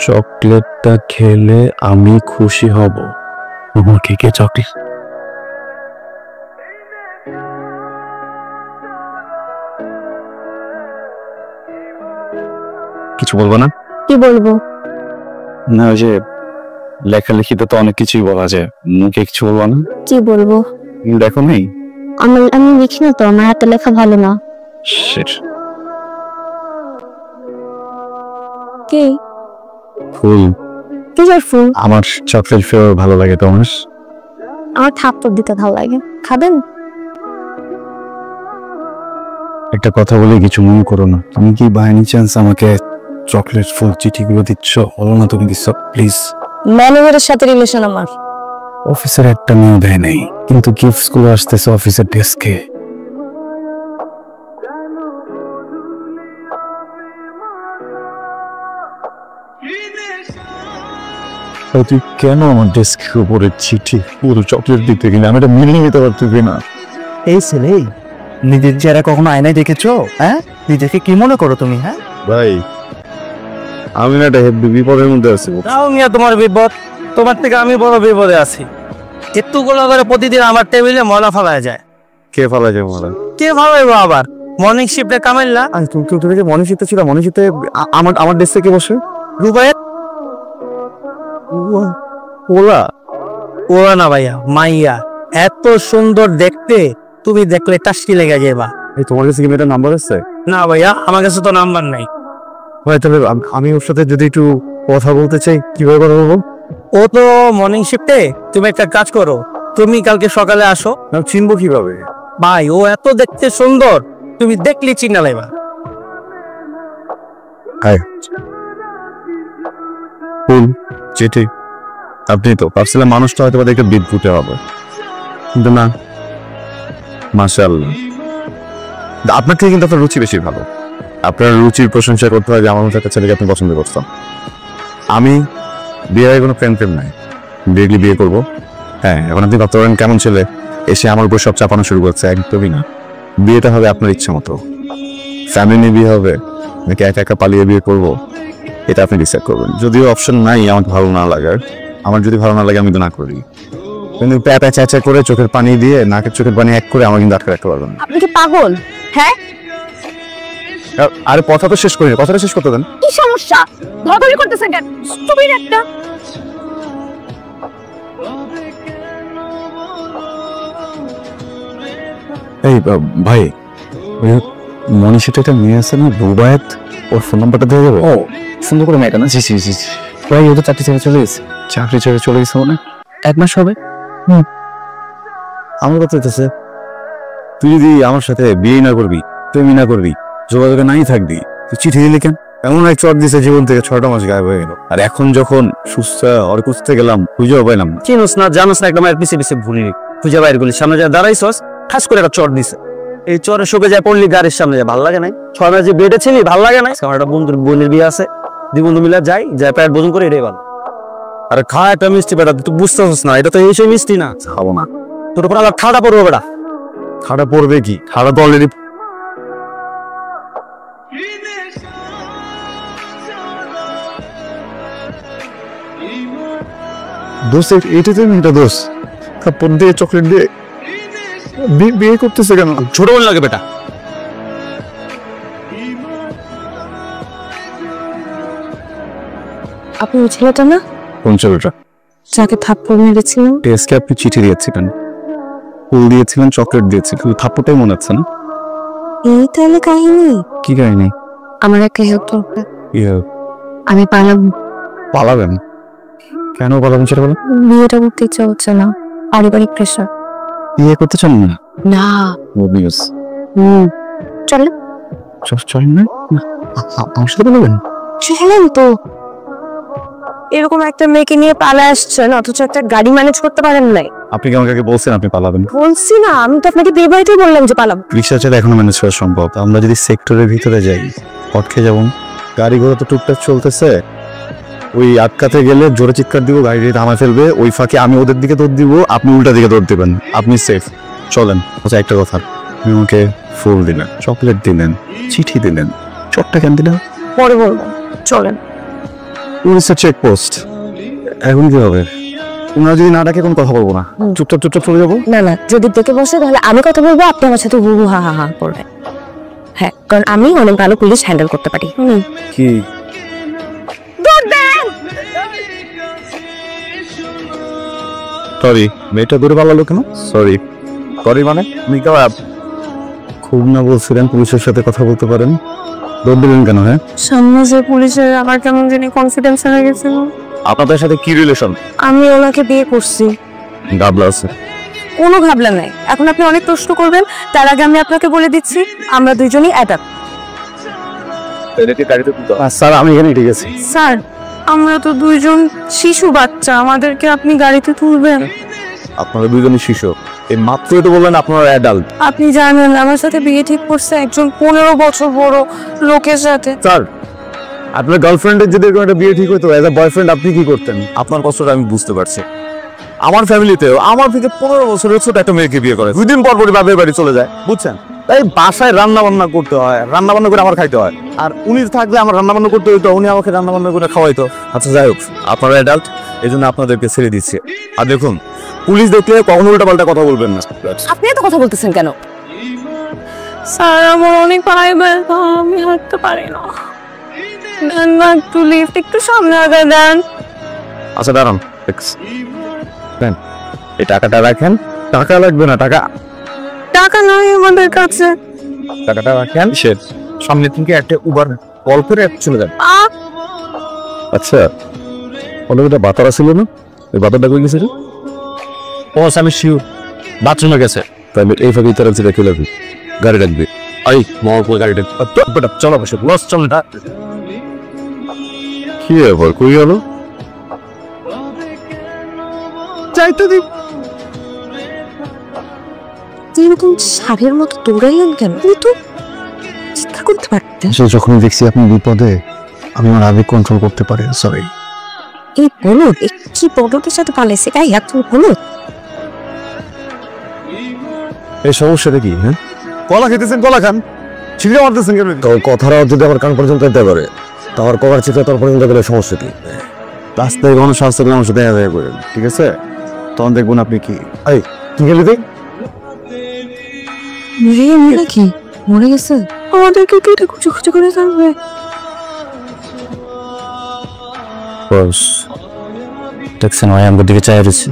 চকলেটটা খেলে আমি খুশি হব। আমাকে কে চকলেট? কিছু বলবো না? কি বলবো? না, ওই যে লেখালেখিতে তো অনেক কিছুই বলা যায়, মুখে কিছু বলবো না? কি বলবো? দেখো নেই, আমি লিখি না তো, আমার হাতে লেখা ভালো না। কে? ফুল। কিসের ফুল? আমার চকলেট ফ্লেভার ভালো লাগে। তোমার? আমার থাপ্পড় দিতে ভালো লাগে। খাবেন? একটা কথা বলে কিছু মনে করো না। তুমি কি বাই এনি চান্স আমাকে চকলেট ফুল চিঠিগুলো দিচ্ছ? বলো না তুমি দিচ্ছ, প্লিজ। ম্যানেজারের সাথে রিলেশন আমার। অফিসের একটা মেয়ে দেয় নাই, কিন্তু গিফটস গুলো আসতেছে অফিসের ডেস্কে। তুই কেন আমার ডেস্কের উপরে চিঠি পুরো চকলেট দিতে গেলে? আমি এটা মেনে নিতে পারতেছি না। এই ছেলে, নিজের চেহারা কখনো আয়নায় দেখেছো? হ্যাঁ, নিজেকে কি মনে করো তুমি? হ্যাঁ ভাই, আমি না একটা বিপদের মধ্যে আছি। তাও মিয়া তোমার বিপদ, তোমার থেকে আমি বড় বিপদে আছি। এতগুলো করে প্রতিদিন আমার টেবিলে ময়লা ফালায় যায়। কে ফালা যায় ময়লা? কে ফালাইবো আবার? মর্নিং শিফটে কামাইলা। তুমি যে মর্নিং শিফটে ছিল, মর্নিং শিফটে আমার ডেস্কে কে বসে? রুবাইয়ের ওলা। ওরা না ভাইয়া, মাইয়া। এত সুন্দর দেখতে, তুমি দেখলে টাস্কি লেগে যাবা। এই তোমার কাছে কি মেয়েটার নাম্বার আছে? না ভাইয়া, আমার কাছে তো নাম্বার নাই। ভাই তাহলে আমি ওর সাথে যদি একটু কথা বলতে চাই, কিভাবে কথা বলবো? ও তো মর্নিং শিফটে। তুমি একটা কাজ করো, তুমি কালকে সকালে আসো। চিনবো কিভাবে? ভাই ও এত দেখতে সুন্দর, তুমি দেখলি চিনা লাইবা। ফুল চিঠি, আপনি তো ভাবছিলাম মানুষটা হয়তো দেখে বিদ্যুতে হবে, কিন্তু না। মাশাআল্লাহ, আপনার থেকে কিন্তু আপনার রুচি বেশি ভালো। আপনার রুচির প্রশংসা করতে হয় যে আমার মতো একটা ছেলেকে আপনি পছন্দ করতাম। আমি বিয়ের কোনো প্রেম নাই, ডিরেক্টলি বিয়ে করবো। হ্যাঁ, এখন আপনি ভাবতে পারেন কেমন ছেলে এসে আমার উপর সব চাপানো শুরু করছে। একদমই না, বিয়েটা হবে আপনার ইচ্ছা মতো। ফ্যামিলি নিয়ে বিয়ে হবে নাকি একা একা পালিয়ে বিয়ে করবো, এটা আপনি ডিসাইড করবেন। যদিও অপশন নাই আমার ভালো না লাগার, আমার যদি ভালো না লাগে আমি তো না করি, কিন্তু প্যাপা চেঁচা করে চোখের পানি দিয়ে নাকের চোখের পানি এক করে আমার কিন্তু আটকে রাখতে পারবেন। আপনি কি পাগল? হ্যাঁ, আরে কথা তো শেষ করি, কথাটা শেষ করতে দেন। কি সমস্যা? ধরাধরি করতেছেন কেন? স্টুপিড একটা। এই ভাই, ওই মনীষিটা একটা মেয়ে আছে না, রুবায়েত, ওর ফোন নাম্বারটা দিয়ে দেবো? ও সুন্দর করে মেয়েটা না? জি জি জি। ভাই ও তো চাকরি ছেড়ে চলে গেছে। চাকরি ছেড়ে চলে গেছে মানে 1 মাস হবে। আমার কথা হইতেছে, তুই যদি আমার সাথে বিয়ে না করবি, প্রেমই না করবি, যোগাযোগে নাই থাকবি, তুই চিঠি দিলি কেন? এমন এক চট দিছে জীবন থেকে 6টা মাস গায়েব হয়ে গেল। আর এখন যখন সুস্থ ওর খুঁজতে গেলাম, খুঁজেও পাইলাম না। চিনোস না, জানোস না, একটা মায়ের পিছে পিছে ভুলি খুঁজে বাইর করলি, সামনে যা দাঁড়াইছস খাস করে একটা চট দিছে। এই চরে শুকে যায় পড়লি গাড়ির সামনে, যায় ভাল লাগে নাই? 6 মাস যে বেডে ছিলি ভাল লাগে নাই? আমার একটা বন্ধুর বোনের বিয়ে আছে, 2 বন্ধু মিলে যাই, যায় পেট ভোজন করে, এটাই ভালো। আরে খা একটা মিষ্টি বেটা, তুই বুঝতেছস না, এটা তো এই সেই মিষ্টি না। খাবো না। তোর উপর আবার ঠাডা পড়বো বেটা। খাটা পড়বে কি? খাটা তো অলরেডি। দোষ এটাতে মেয়েটা দোষ, কাপড় দিয়ে চকলেট দিয়ে বিয়ে করতেছে কেন? ছোট বোন লাগে বেটা। আপনি ওই ছেলেটা না কোন ছেলেটা? যাকে থাপ্পড় মেরেছিলেন? টেস্টকে আপনি চিঠি দিয়েছিলেন, ফুল দিয়েছিলেন, চকলেট দিয়েছিলেন, কিন্তু থাপ্পড়টাই মনে হচ্ছে না। এই তাহলে কাহিনী। কি কাহিনী? আমার একটা হেল্প দরকার। ইয়ে, আমি পালাবো। পালাবেন? কেন পালাবেন সেটা বলেন। বিয়েটা করতে ইচ্ছা হচ্ছে না, পারিবারিক প্রেশার। বিয়ে করতে চান না? না। Good news. চলেন। চলেন না, আমার সাথে পালাবেন? চলেন তো। এরকম একটা মেয়েকে নিয়ে পালা আসছেন, অথচ একটা গাড়ি ম্যানেজ করতে পারেন নাই। আপনি কি আমাকে বলছেন আপনি পালাবেন? বলছি না, আমি তো আপনাকে বিয়ে বাড়িতেই বললাম যে পালাবো। রিক্সা চাইলে এখনো ম্যানেজ করা সম্ভব। আমরা যদি সেক্টরের ভিতরে যাই, পটকে যাবো, গাড়ি ঘোড়া তো টুকটাক চলতেছে, ওই আটকাতে গেলে জোরে চিৎকার দিব, গাড়ি থামায় ফেলবে, ওই ফাঁকে আমি ওদের দিকে দৌড় দিব, আপনি উল্টা দিকে দৌড় দিবেন, আপনি সেফ। চলেন। আচ্ছা একটা কথা, আপনি আমাকে ফুল দিলেন, চকলেট দিলেন, চিঠি দিলেন, চটটা কেন দিলেন? পরে বলবো, চলেন। পুলিশের চেকপোস্ট। এখন কি হবে? তোমরা যদি না ডাকে কোনো কথা বলবো না, চুপচাপ চুপচাপ চলে যাবো। না না, যদি ডেকে বসে তাহলে আমি কথা বলবো, আপনি আমার সাথে হু হু হা হা হা করবেন। হ্যাঁ, কারণ আমি অনেক ভালো পুলিশ হ্যান্ডেল করতে পারি। কি সরি, মেয়েটা দূরে পালালো কেন? সরি সরি মানে খুব না বলছিলেন পুলিশের সাথে কথা বলতে পারেন, দৌড় দিলেন কেন? হ্যাঁ, সামনে যে পুলিশের আমার কেমন জানি কনফিডেন্স হয়ে গেছিল। আপনাদের সাথে কি রিলেশন? আমি ওনাকে বিয়ে করছি। গাবলা আছে? কোনো ঘাবলা নাই। এখন আপনি অনেক প্রশ্ন করবেন, তার আগে আমি আপনাকে বলে দিচ্ছি আমরা দুইজনই অ্যাডাপ্ট। স্যার আমি এখানে ঠিক আছে। স্যার, আমরা তো দুইজন শিশু বাচ্চা, আমাদেরকে আপনি গাড়িতে তুলবেন? আপনারা দুইজনই শিশু, এই মাত্রই তো বললেন আপনারা অ্যাডাল্ট। আপনি জানেন আমার সাথে বিয়ে ঠিক করছে একজন 15 বছর বড় লোকের সাথে। স্যার, আপনার গার্লফ্রেন্ডের যদি এরকম একটা বিয়ে ঠিক হতো, অ্যাজ আ বয়ফ্রেন্ড আপনি কি করতেন? আপনার কষ্টটা আমি বুঝতে পারছি। আমার ফ্যামিলিতেও আমার থেকে 15 বছরের ছোট একটা মেয়েকে বিয়ে করে 2 দিন পর পরই বাপের বাড়ি চলে যায়, বুঝছেন? তাই বাসায় রান্না বান্না করতে হয়, রান্না বান্না করে আমার খাইতে হয়। আর উনি থাকলে আমার রান্না বান্না করতে হইতো, উনি আমাকে রান্না বান্না করে খাওয়াইতো। আচ্ছা যাই হোক, আপনারা অ্যাডাল্ট, এই জন্য আপনাদেরকে ছেড়ে দিচ্ছে। আর দেখুন, পুলিশ দেখলে কখনো উল্টাপাল্টা কথা বলবেন না। আপনি এত কথা বলতেছেন কেন? স্যার, আমার অনেক পায়ে ব্যথা, আমি হাঁটতে পারি না। দেন না একটু লিফট, একটু সামনে আগে দেন। আচ্ছা দাঁড়ান, দেন এই টাকাটা রাখেন। টাকা লাগবে না, টাকা টাকা নাই আমাদের কাছে। টাকাটা রাখেন। সামনে থেকে একটা উবার কল করে চলে যান। আচ্ছা, অনেক একটা বাতারা ছিল না, ওই বাতারটা কই গেছে? বস আমি শিওর বাথরুমে গেছে। তাহলে এইভাবে তারা রেখে লাগবে, গাড়ি রাখবে। এই মহকুমা গাড়িটা চলো বসে লস চল না। কি ব্যাপার, কই গেল? চাইতে দিই এরকম সারের মতো দৌড়াইলেন কেন? আপনি তো চিন্তা করতে পারতেন। যখনই দেখছি আপনি বিপদে, আমি আমার আবেগ কন্ট্রোল করতে পারি। সরি। এই বলদ, কি বলদের সাথে পালাইছে? তাই এত বলদ। এই সমস্যাটা কি? হ্যাঁ, কলা খেতেছেন, কলা খান, ছিঁড়ে মারতেছেন কেন? তোর কথাটা যদি আমার কান পর্যন্ত যেতে পারে, তার কভার চিত্র তোর পর্যন্ত গেলে সমস্যা কি? রাস্তায় কোনো স্বাস্থ্য আমার সাথে দেখা দেখা করেন, ঠিক আছে? তখন দেখবেন আপনি কি। এই কি গেলি তুই? নাকি মরে গেছে? আমাদেরকে কি এটা খুঁজে খুঁজে করে থাকবে? বস দেখছেন ভাই আমাদের দিকে চাই রয়েছে।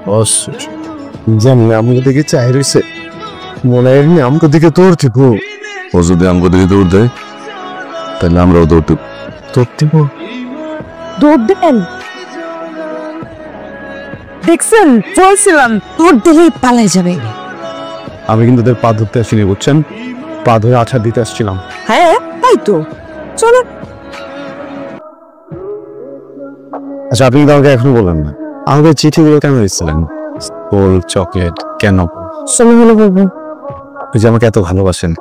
বস জানি আমাকে দিকে চাই রয়েছে, মনে হয় আমাকে দিকে দৌড় দিব। ও যদি আমাকে দিকে দৌড় দেয় তাহলে আমরাও দৌড় দিব। দৌড় দিব? দৌড় দেন? দেখছেন, বলছিলাম দৌড় দিলেই পালাই যাবে। আমি কিন্তু ওদের পা ধরতে আসিনি, বুঝছেন? পা ধরে আছাড় দিতে আসছিলাম। হ্যাঁ তাই তো, চলো। আচ্ছা, আপনি কিন্তু আমাকে এখনো বলেন না আমাদের চিঠিগুলো কেন দিচ্ছিলেন? ফুল, চকলেট কেন? সময় হলে বলবো। ওই যে আমাকে এত ভালোবাসেন,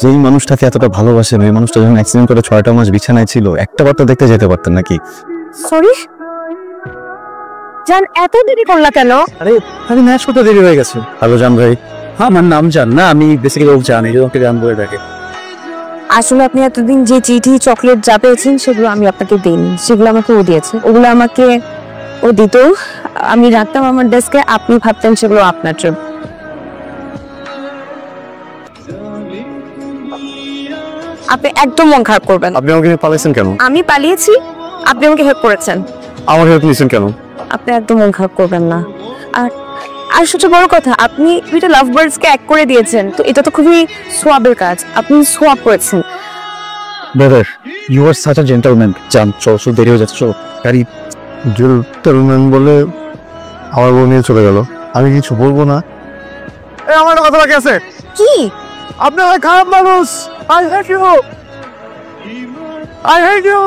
যেই মানুষটাকে এতটা ভালোবাসেন, ওই মানুষটা যখন অ্যাক্সিডেন্ট করে 6টা মাস বিছানায় ছিল, একটা বার তো দেখতে যেতে পারতেন নাকি? সরি জান, এত দেরি করলা কেন? আরে আরে ম্যাচ করতে দেরি হয়ে গেছে। হ্যালো জান ভাই। হ্যাঁ আমার নাম জান না, আমি বেসিক্যালি ও জানি যে ওকে জান বলে ডাকে। আসলে আপনি এতদিন যে চিঠি চকলেট যা পেয়েছেন সেগুলো আমি আপনাকে দিইনি, সেগুলো আমাকে ও দিয়েছে। ওগুলো আমাকে ও দিত, আমি রাখতাম আমার ডেস্কে, আপনি ভাবতেন সেগুলো আপনার জন্য। আপনি একদম মন খারাপ করবেন। আপনি আমাকে পালাইছেন কেন? আমি পালিয়েছি, আপনি আমাকে হেল্প করেছেন। আমার হেল্প নিয়েছেন কেন? আপনি একদম মন খারাপ করবেন না। আর আর সবচেয়ে বড় কথা, আপনি দুইটা লাভ বার্ডস কে এক করে দিয়েছেন, তো এটা তো খুবই সোয়াবের কাজ। আপনি সোয়াব করেছেন। Brother you are such a gentleman. জান চল, দেরি হয়ে যাচ্ছে, চল গাড়ি। জেন্টলম্যান বলে আমার বউ নিয়ে চলে গেল, আমি কিছু বলবো না। আমার একটা কথা বাকি আছে। কি? আপনি খারাপ মানুষ। I hate you. I hate you.